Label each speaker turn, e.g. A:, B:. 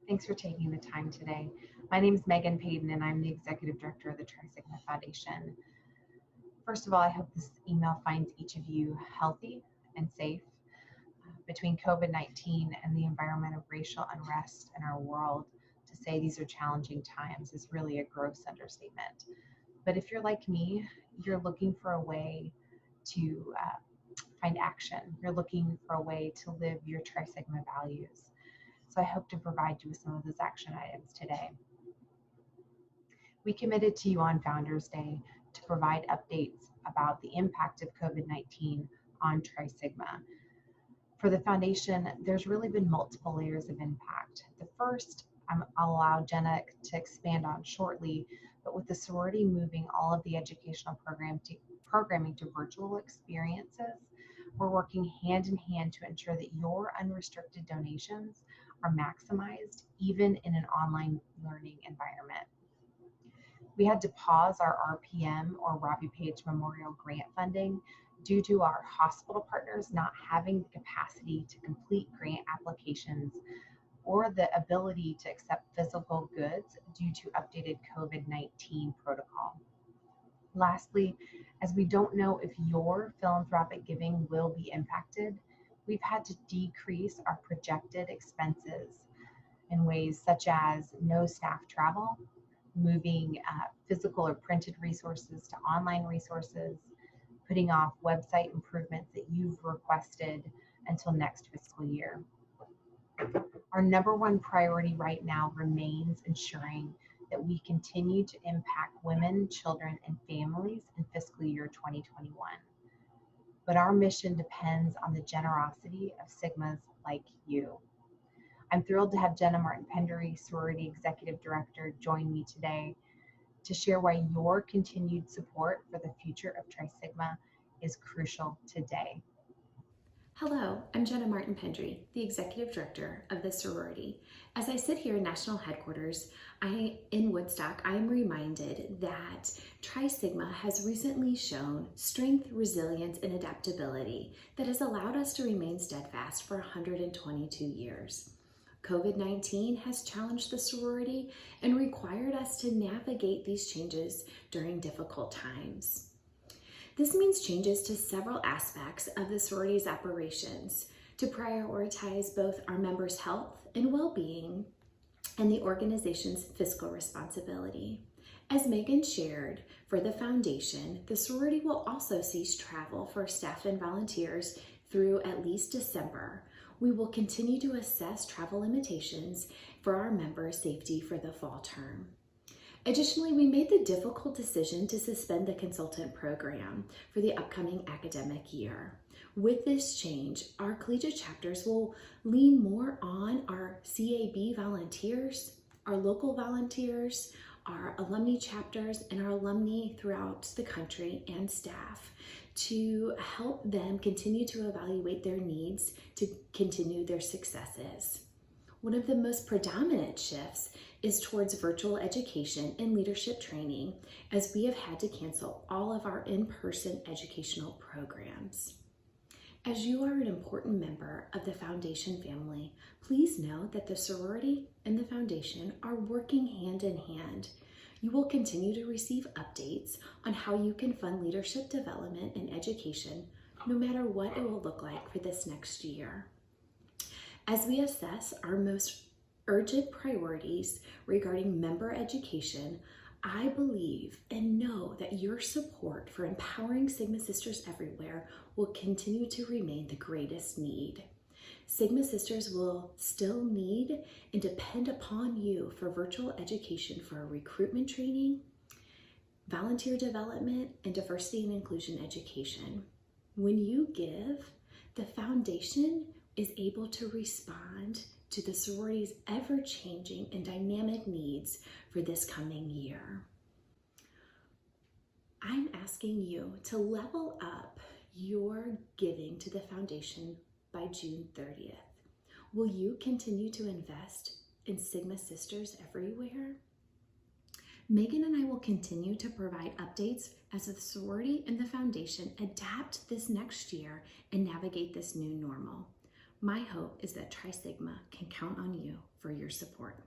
A: Thanks for taking the time today. My name is Meghan Paden, and I'm the Executive Director of the Tri Sigma Foundation. First of all, I hope this email finds each of you healthy and safe. Between COVID-19 and the environment of racial unrest in our world, to say these are challenging times is really a gross understatement. But if you're like me, you're looking for a way to find action. You're looking for a way to live your Tri Sigma values. So I hope to provide you with some of those action items today. We committed to you on Founders Day to provide updates about the impact of COVID-19 on Tri Sigma. For the foundation, there's really been multiple layers of impact. The first, I'll allow Jenna to expand on shortly, but with the sorority moving all of the educational programming to virtual experiences, we're working hand in hand to ensure that your unrestricted donations are maximized even in an online learning environment. We had to pause our RPM or Robbie Page Memorial Grant funding due to our hospital partners not having the capacity to complete grant applications or the ability to accept physical goods due to updated COVID-19 protocol. Lastly, as we don't know if your philanthropic giving will be impacted, we've had to decrease our projected expenses in ways such as no staff travel, moving physical or printed resources to online resources, putting off website improvements that you've requested until next fiscal year. Our number one priority right now remains ensuring that we continue to impact women, children, and families in fiscal year 2021. But our mission depends on the generosity of Sigmas like you. I'm thrilled to have Jenna Pendry, Sorority Executive Director, join me today to share why your continued support for the future of Tri Sigma is crucial today.
B: Hello, I'm Jenna Pendry, the Executive Director of the Sorority. As I sit here in National Headquarters in Woodstock, I am reminded that Tri Sigma has recently shown strength, resilience, and adaptability that has allowed us to remain steadfast for 122 years. COVID-19 has challenged the sorority and required us to navigate these changes during difficult times. This means changes to several aspects of the sorority's operations to prioritize both our members' health and well-being and the organization's fiscal responsibility. As Meghan shared, for the foundation, the sorority will also cease travel for staff and volunteers through at least December. We will continue to assess travel limitations for our members' safety for the fall term. Additionally, we made the difficult decision to suspend the consultant program for the upcoming academic year. With this change, our collegiate chapters will lean more on our CAB volunteers, our local volunteers, our alumni chapters, and our alumni throughout the country and staff to help them continue to evaluate their needs to continue their successes. One of the most predominant shifts is towards virtual education and leadership training, as we have had to cancel all of our in-person educational programs. As you are an important member of the foundation family, please know that the sorority and the foundation are working hand in hand. You will continue to receive updates on how you can fund leadership development and education, no matter what it will look like for this next year. As we assess our most urgent priorities regarding member education, I believe and know that your support for empowering Sigma Sisters everywhere will continue to remain the greatest need. Sigma Sisters will still need and depend upon you for virtual education for recruitment training, volunteer development, and diversity and inclusion education. When you give, the foundation is able to respond to the sorority's ever-changing and dynamic needs for this coming year. I'm asking you to level up your giving to the foundation by June 30th. Will you continue to invest in Sigma Sisters everywhere? Meghan and I will continue to provide updates as the sorority and the foundation adapt this next year and navigate this new normal. My hope is that Tri Sigma can count on you for your support.